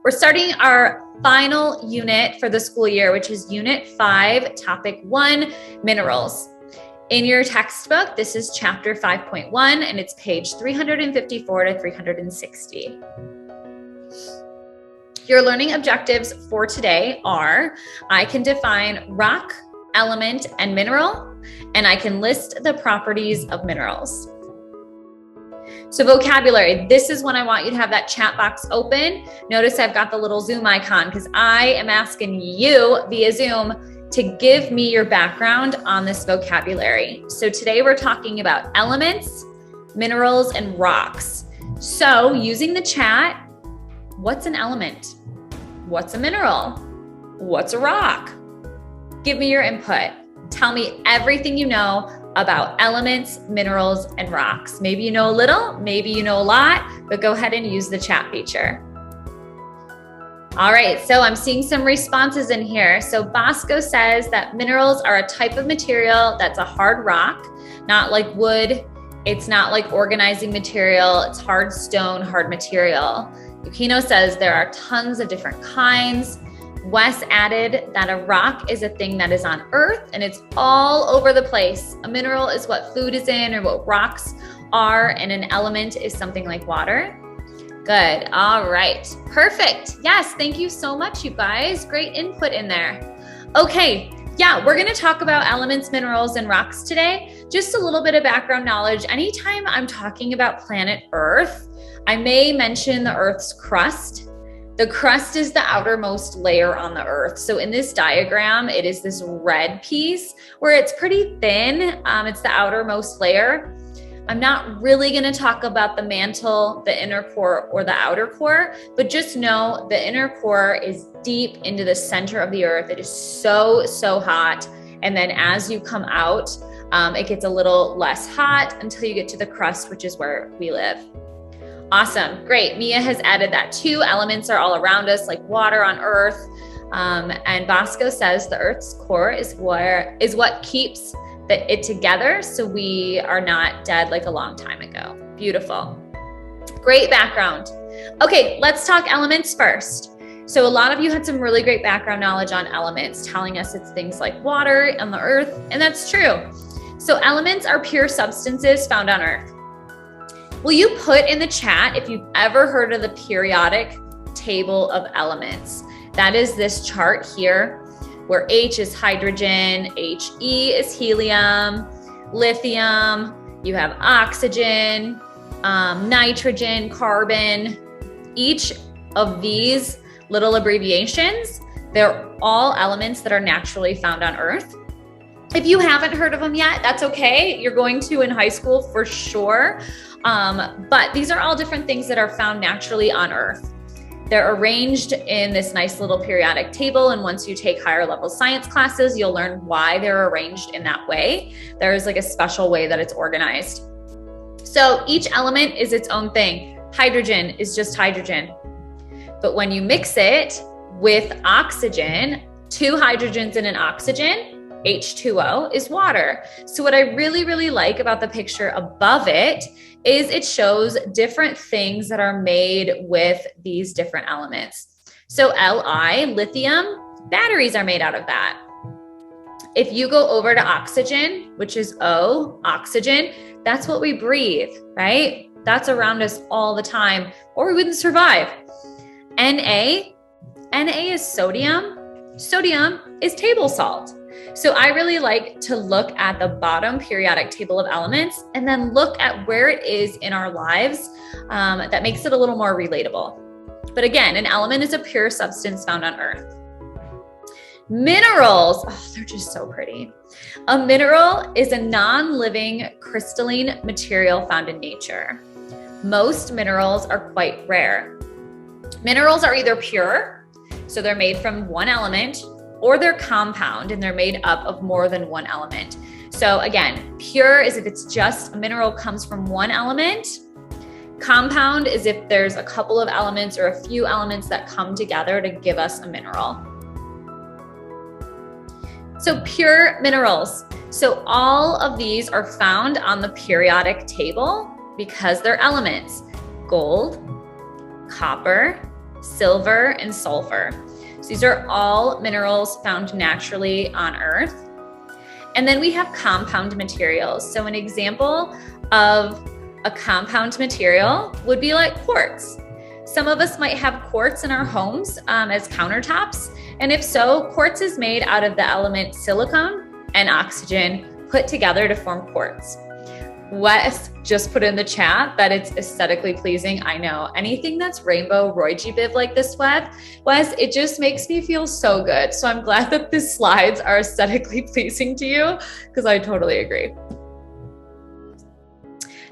We're starting our final unit for the school year, which is Unit 5, Topic 1, Minerals. In your textbook, this is Chapter 5.1, and it's page 354 to 360. Your learning objectives for today are, I can define rock, element, and mineral, and I can list the properties of minerals. So vocabulary, this is when I want you to have that chat box open. Notice I've got the little Zoom icon because I am asking you via Zoom to give me your background on this vocabulary. So today we're talking about elements, minerals, and rocks. So using the chat, what's an element? What's a mineral? What's a rock? Give me your input. Tell me everything you know about elements, minerals, and rocks. Maybe you know a little, maybe you know a lot, but go ahead and use the chat feature. All right, so I'm seeing some responses in here. So Bosco says that minerals are a type of material that's a hard rock, not like wood. It's not like organizing material. It's hard stone, hard material. Yukino says there are tons of different kinds. Wes added that a rock is a thing that is on Earth and it's all over the place. A mineral is what food is in or what rocks are, and an element is something like water. Good. All right. Perfect. Yes. Thank you so much, you guys. Great input in there. Okay. Yeah, we're going to talk about elements, minerals, and rocks today. Just a little bit of background knowledge. Anytime I'm talking about planet Earth, I may mention the Earth's crust. The crust is the outermost layer on the Earth. So in this diagram, it is this red piece where it's pretty thin. It's the outermost layer. I'm not really going to talk about the mantle, the inner core, or the outer core, but just know the inner core is deep into the center of the Earth. It is so, so hot. And then as you come out, it gets a little less hot until you get to the crust, which is where we live. Awesome. Great. Mia has added that too. Elements are all around us, like water on Earth. And Bosco says the Earth's core is what keeps it together, so we are not dead like a long time ago. Beautiful. Great background. Okay, let's talk elements first. So a lot of you had some really great background knowledge on elements, telling us it's things like water and the Earth, and that's true. So elements are pure substances found on Earth. Will you put in the chat if you've ever heard of the periodic table of elements? That is this chart here where H is hydrogen, He is helium, lithium, you have oxygen, nitrogen, carbon. Each of these little abbreviations, they're all elements that are naturally found on Earth. If you haven't heard of them yet, that's okay. You're going to in high school for sure. But these are all different things that are found naturally on Earth. They're arranged in this nice little periodic table. And once you take higher level science classes, you'll learn why they're arranged in that way. There's like a special way that it's organized. So each element is its own thing. Hydrogen is just hydrogen. But when you mix it with oxygen, 2 hydrogens and an oxygen, H2O is water. So what I really, really like about the picture above it is it shows different things that are made with these different elements. So Li, lithium, batteries are made out of that. If you go over to oxygen, which is O, oxygen, that's what we breathe, right? That's around us all the time, or we wouldn't survive. Na is sodium. Sodium is table salt. So I really like to look at the bottom periodic table of elements and then look at where it is in our lives. That makes it a little more relatable. But again, an element is a pure substance found on Earth. Minerals, oh, they're just so pretty. A mineral is a non-living crystalline material found in nature. Most minerals are quite rare. Minerals are either pure, so they're made from one element, or they're compound and they're made up of more than one element. So again, pure is if it's just a mineral comes from one element. Compound is if there's a couple of elements or a few elements that come together to give us a mineral. So pure minerals. So all of these are found on the periodic table because they're elements. Gold, copper, silver, and sulfur. So these are all minerals found naturally on Earth. And then we have compound materials. So an example of a compound material would be like quartz. Some of us might have quartz in our homes as countertops. And if so, quartz is made out of the element silicon and oxygen put together to form quartz. Wes just put in the chat that it's aesthetically pleasing. I know anything that's rainbow Roy-G Biv like this, Wes, it just makes me feel so good. So I'm glad that the slides are aesthetically pleasing to you, because I totally agree.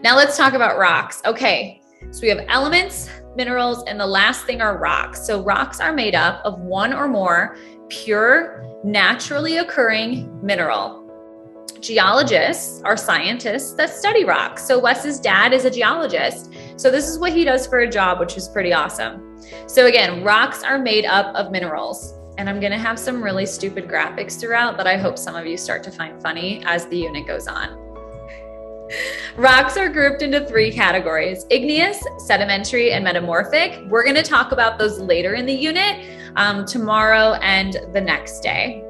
Now let's talk about rocks. Okay, so we have elements, minerals, and the last thing are rocks. So rocks are made up of one or more pure, naturally occurring mineral. Geologists are scientists that study rocks. So Wes's dad is a geologist. So this is what he does for a job, which is pretty awesome. So again, rocks are made up of minerals. And I'm gonna have some really stupid graphics throughout that I hope some of you start to find funny as the unit goes on. Rocks are grouped into 3 categories: igneous, sedimentary, and metamorphic. We're gonna talk about those later in the unit, tomorrow and the next day.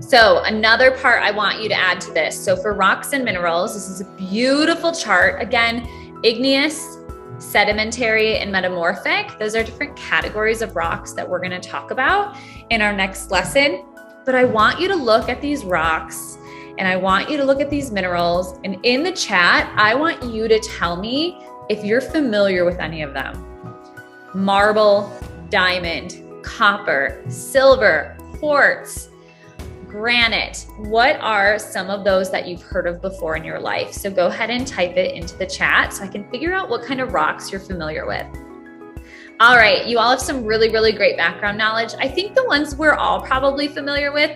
So another part I want you to add to this. So for rocks and minerals, this is a beautiful chart. Again, igneous, sedimentary, and metamorphic. Those are different categories of rocks that we're going to talk about in our next lesson. But I want you to look at these rocks and I want you to look at these minerals. And in the chat, I want you to tell me if you're familiar with any of them. Marble, diamond, copper, silver, quartz, granite. What are some of those that you've heard of before in your life? So go ahead and type it into the chat so I can figure out what kind of rocks you're familiar with. All right, you all have some really, really great background knowledge. I think the ones we're all probably familiar with,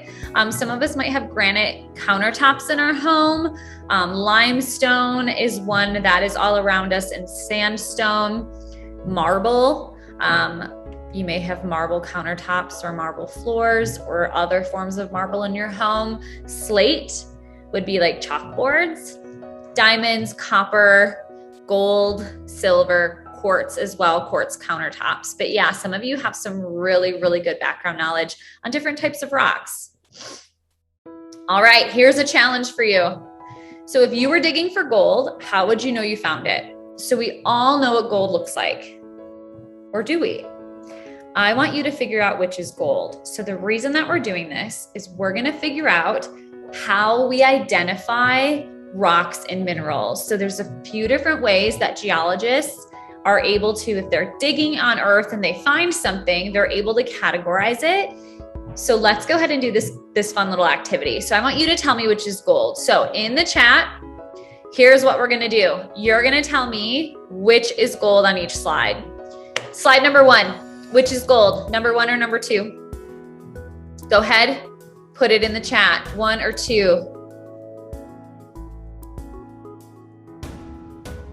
some of us might have granite countertops in our home. Limestone is one that is all around us, and sandstone, marble. You may have marble countertops or marble floors or other forms of marble in your home. Slate would be like chalkboards. Diamonds, copper, gold, silver, quartz as well, quartz countertops. But yeah, some of you have some really, really good background knowledge on different types of rocks. All right, here's a challenge for you. So if you were digging for gold, how would you know you found it? So we all know what gold looks like, or do we? I want you to figure out which is gold. So the reason that we're doing this is we're going to figure out how we identify rocks and minerals. So there's a few different ways that geologists are able to, if they're digging on Earth and they find something, they're able to categorize it. So let's go ahead and do this fun little activity. So I want you to tell me which is gold. So in the chat, here's what we're going to do. You're going to tell me which is gold on each slide. Slide number 1. Which is gold, number 1 or number 2? Go ahead, put it in the chat, 1 or 2.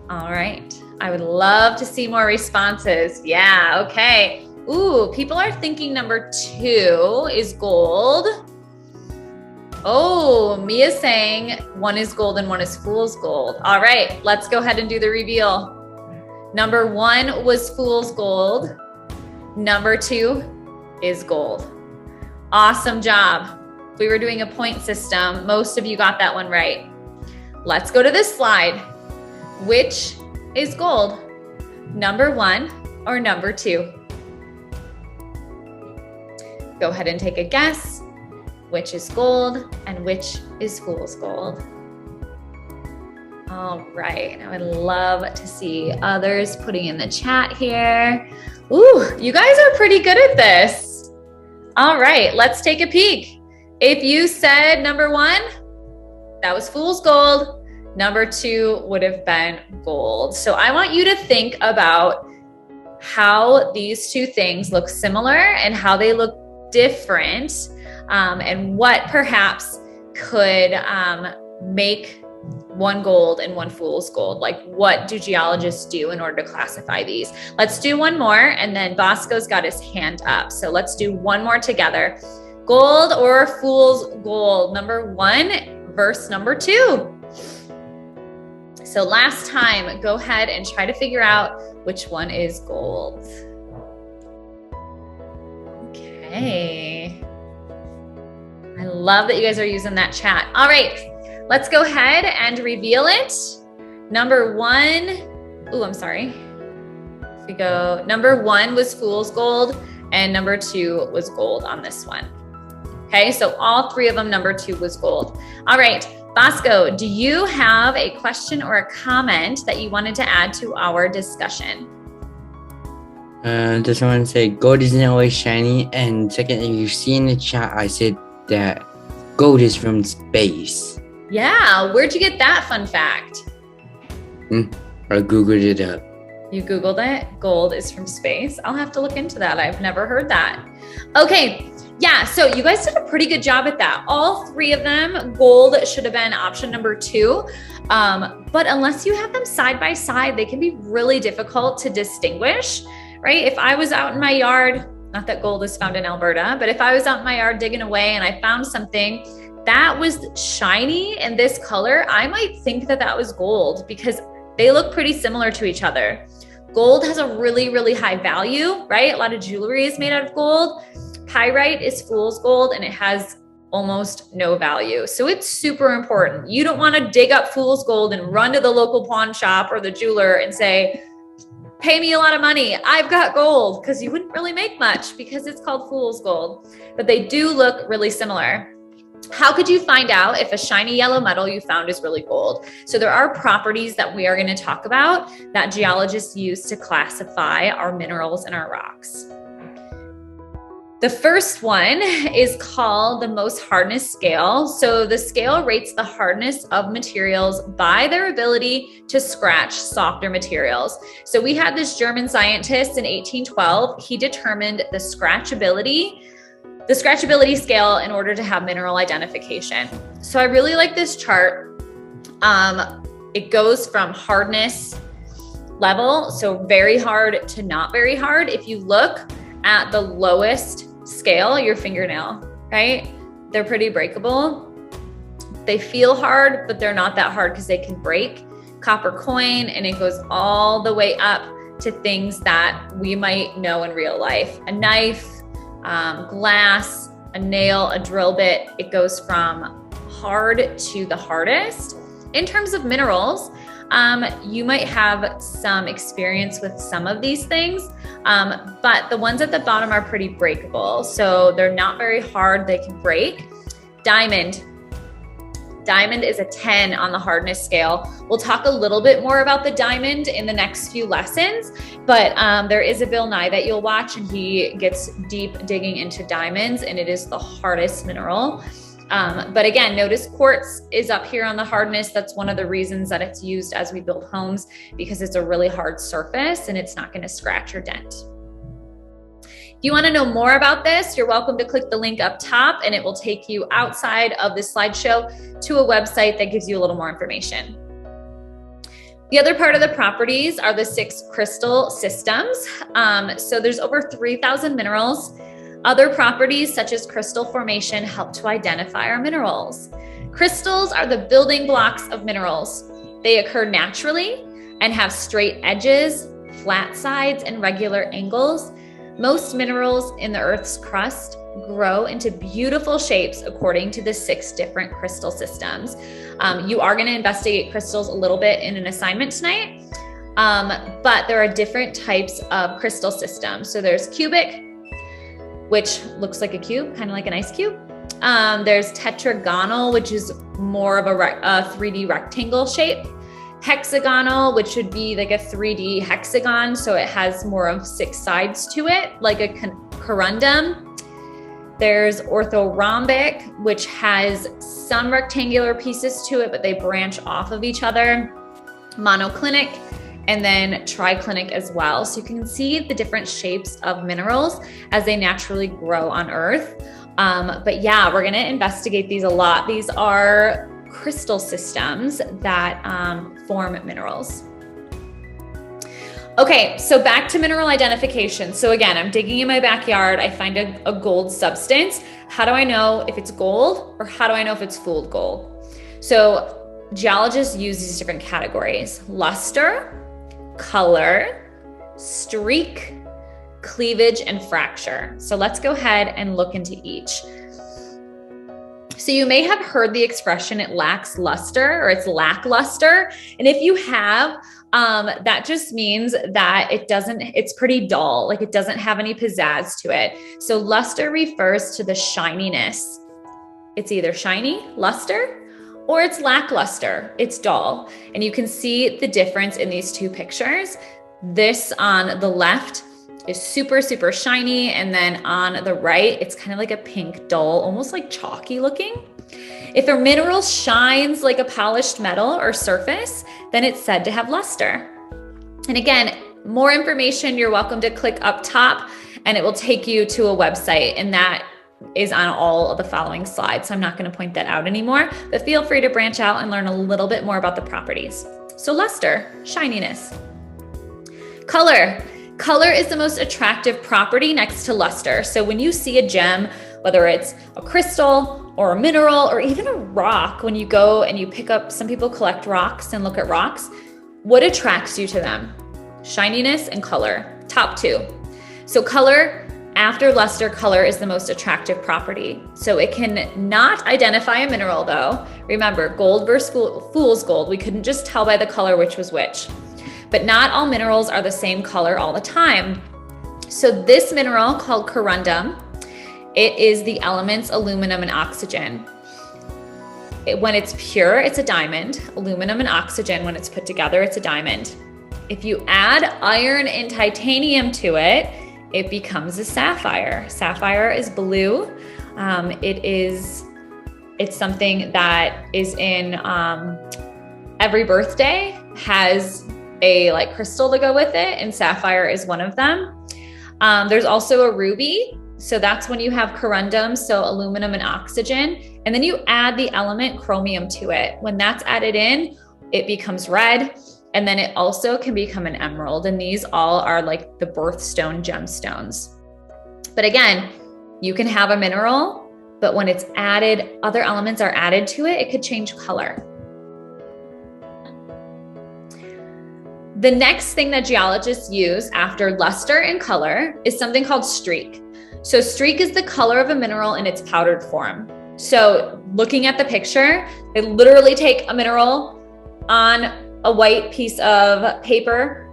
All right, I would love to see more responses. Yeah, okay. Ooh, people are thinking number 2 is gold. Oh, Mia's saying 1 is gold and 1 is fool's gold. All right, let's go ahead and do the reveal. Number 1 was fool's gold. Number 2 is gold. Awesome job. We were doing a point system. Most of you got that one right. Let's go to this slide. Which is gold? Number 1 or number 2? Go ahead and take a guess. Which is gold and which is fool's gold? All right, I would love to see others putting in the chat here. Ooh, you guys are pretty good at this. All right, let's take a peek. If you said number 1, that was fool's gold. Number 2 would have been gold. So I want you to think about how these two things look similar and how they look different, and what perhaps could make 1 gold and 1 fool's gold. Like, what do geologists do in order to classify these? Let's do one more, and then Bosco's got his hand up. So let's do one more together. Gold or fool's gold? Number 1 versus number 2. So last time, go ahead and try to figure out which one is gold. Okay. I love that you guys are using that chat. All right, let's go ahead and reveal it. Number one, I'm sorry. If we go, number one was fool's gold and number two was gold on this one. Okay, so all three of them, number two was gold. All right, Bosco, do you have a question or a comment that you wanted to add to our discussion? Just want to say gold isn't always shiny. And second, if you see in the chat, I said that gold is from space. Yeah, where'd you get that fun fact? I Googled it up. You Googled it? Gold is from space? I'll have to look into that. I've never heard that. Okay, yeah, so you guys did a pretty good job at that. All three of them, gold should have been option number two. But unless you have them side by side, they can be really difficult to distinguish, right? If I was out in my yard, not that gold is found in Alberta, but if I was out in my yard digging away and I found something that was shiny in this color, I might think that that was gold because they look pretty similar to each other. Gold has a really, really high value, right? A lot of jewelry is made out of gold. Pyrite is fool's gold and it has almost no value. So it's super important. You don't want to dig up fool's gold and run to the local pawn shop or the jeweler and say, pay me a lot of money, I've got gold, because you wouldn't really make much because it's called fool's gold, but they do look really similar. How could you find out if a shiny yellow metal you found is really gold? So there are properties that we are going to talk about that geologists use to classify our minerals and our rocks. The first one is called the Mohs hardness scale. So the scale rates the hardness of materials by their ability to scratch softer materials. So we had this German scientist in 1812. He determined the scratchability scale in order to have mineral identification. So I really like this chart. It goes from hardness level, so very hard to not very hard. If you look at the lowest scale, your fingernail, right? They're pretty breakable. They feel hard, but they're not that hard because they can break. Copper coin, and it goes all the way up to things that we might know in real life. A knife, glass, a nail, a drill bit. It goes from hard to the hardest. In terms of minerals, you might have some experience with some of these things, but the ones at the bottom are pretty breakable. So they're not very hard, they can break. Diamond is a 10 on the hardness scale. We'll talk a little bit more about the diamond in the next few lessons, but there is a Bill Nye that you'll watch and he gets deep digging into diamonds and it is the hardest mineral. But again, notice quartz is up here on the hardness. That's one of the reasons that it's used as we build homes, because it's a really hard surface and it's not going to scratch or dent. If you want to know more about this, you're welcome to click the link up top and it will take you outside of this slideshow to a website that gives you a little more information. The other part of the properties are the 6 crystal systems. So there's over 3,000 minerals. Other properties such as crystal formation help to identify our minerals. Crystals are the building blocks of minerals. They occur naturally and have straight edges, flat sides, and regular angles. Most minerals in the Earth's crust grow into beautiful shapes according to the 6 different crystal systems. You are going to investigate crystals a little bit in an assignment tonight, but there are different types of crystal systems. So there's cubic, which looks like a cube, kind of like an ice cube. There's tetragonal, which is more of a 3D rectangle shape. Hexagonal, which would be like a 3D hexagon, so it has more of 6 sides to it, like a corundum. There's orthorhombic, which has some rectangular pieces to it, but they branch off of each other. Monoclinic, and then triclinic as well. So you can see the different shapes of minerals as they naturally grow on Earth. But yeah, we're gonna investigate these a lot. These are crystal systems that form minerals. Okay, so back to mineral identification. So again, I'm digging in my backyard, I find a gold substance. How do I know if it's gold or how do I know if it's fooled gold? So geologists use these different categories: luster, color, streak, cleavage, and fracture. So let's go ahead and look into each. So you may have heard the expression, it lacks luster, or it's lackluster. And if you have, that just means that it's pretty dull, like it doesn't have any pizzazz to it. So luster refers to the shininess. It's either shiny, luster, or it's lackluster, it's dull. And you can see the difference in these two pictures. This on the left is super, super shiny. And then on the right, it's kind of like a pink dull, almost like chalky looking. If a mineral shines like a polished metal or surface, then it's said to have luster. And again, more information, you're welcome to click up top and it will take you to a website, and that is on all of the following slides. So I'm not going to point that out anymore, but feel free to branch out and learn a little bit more about the properties. So luster, shininess. Color. Color is the most attractive property next to luster. So when you see a gem, whether it's a crystal or a mineral or even a rock, when you go and you pick up, some people collect rocks and look at rocks, what attracts you to them? Shininess and color, top two. So color, after luster, color is the most attractive property. So it can not identify a mineral though. Remember, gold versus fool's gold. We couldn't just tell by the color which was which. But not all minerals are the same color all the time. So this mineral called corundum, it is the elements aluminum and oxygen. When it's pure, it's a diamond. Aluminum and oxygen, when it's put together, it's a diamond. If you add iron and titanium to it, it becomes a sapphire. Sapphire is blue. It's something that is in every birthday has a like crystal to go with it, and sapphire is one of them. There's also a ruby. So that's when you have corundum, so aluminum and oxygen, and then you add the element chromium to it. When that's added in, it becomes red, and then it also can become an emerald. And these all are like the birthstone gemstones. But again, you can have a mineral, but when it's added, other elements are added to it, it could change color. The next thing that geologists use after luster and color is something called streak. So streak is the color of a mineral in its powdered form. So looking at the picture, they literally take a mineral on a white piece of paper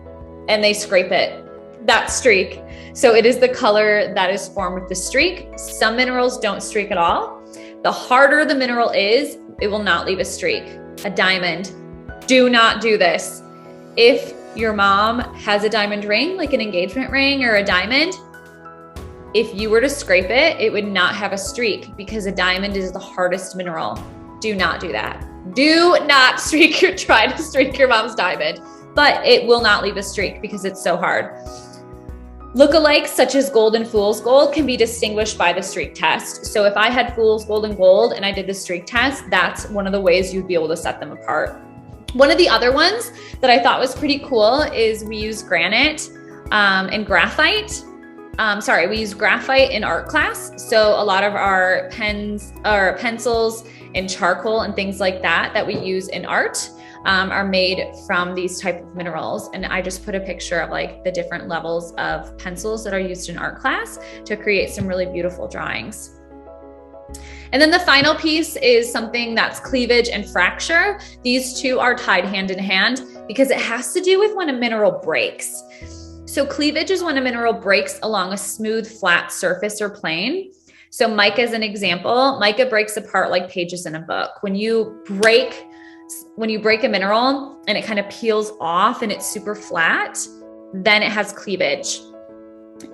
and they scrape it. That's streak. So it is the color that is formed with the streak. Some minerals don't streak at all. The harder the mineral is, it will not leave a streak. A diamond, do not do this. If your mom has a diamond ring, like an engagement ring or a diamond, if you were to scrape it, it would not have a streak because a diamond is the hardest mineral. Do not do that. Do not try to streak your mom's diamond, but it will not leave a streak because it's so hard. Lookalikes such as gold and fool's gold can be distinguished by the streak test. So if I had fool's gold and I did the streak test, that's one of the ways you'd be able to set them apart. One of the other ones that I thought was pretty cool is we use granite and graphite. We use graphite in art class. So a lot of our pens or pencils and charcoal and things like that we use in art are made from these type of minerals. And I just put a picture of like the different levels of pencils that are used in art class to create some really beautiful drawings. And then the final piece is something that's cleavage and fracture. These two are tied hand in hand because it has to do with when a mineral breaks. So cleavage is when a mineral breaks along a smooth, flat surface or plane. So mica is an example. Mica breaks apart like pages in a book. When you break a mineral and it kind of peels off and it's super flat, then it has cleavage.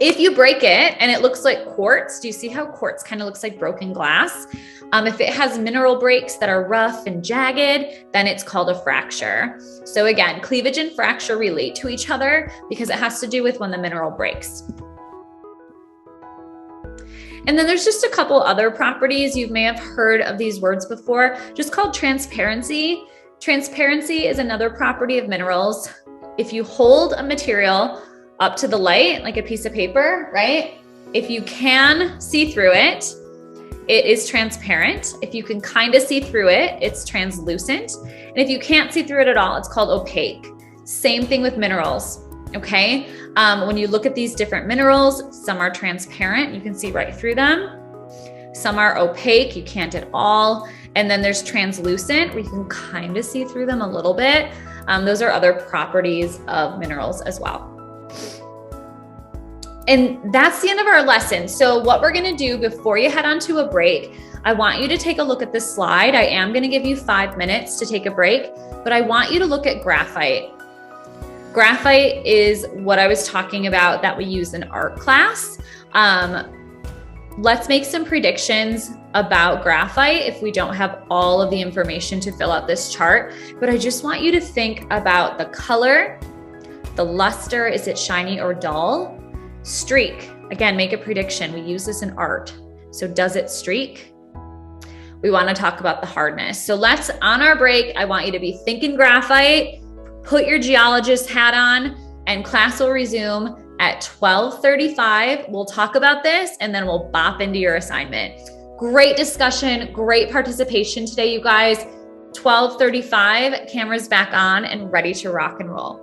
If you break it and it looks like quartz, do you see how quartz kind of looks like broken glass? If it has mineral breaks that are rough and jagged, then it's called a fracture. So again, cleavage and fracture relate to each other because it has to do with when the mineral breaks. And then there's just a couple other properties. You may have heard of these words before, just called transparency. Transparency is another property of minerals. If you hold a material up to the light, like a piece of paper, right? If you can see through it, it is transparent. If you can kind of see through it, it's translucent. And if you can't see through it at all, it's called opaque. Same thing with minerals, okay? When you look at these different minerals, some are transparent, you can see right through them. Some are opaque, you can't at all. And then there's translucent, where you can kind of see through them a little bit. Those are other properties of minerals as well. And that's the end of our lesson. So what we're gonna do before you head on to a break, I want you to take a look at this slide. I am gonna give you 5 minutes to take a break, but I want you to look at graphite. Graphite is what I was talking about that we use in art class. Let's make some predictions about graphite if we don't have all of the information to fill out this chart. But I just want you to think about the color, the luster, is it shiny or dull? Streak, again, make a prediction. We use this in art. So does it streak? We want to talk about the hardness. So let's, on our break, I want you to be thinking graphite, put your geologist hat on, and class will resume at 12:35. We'll talk about this and then we'll bop into your assignment. Great discussion, great participation today, you guys. 12:35, cameras back on and ready to rock and roll.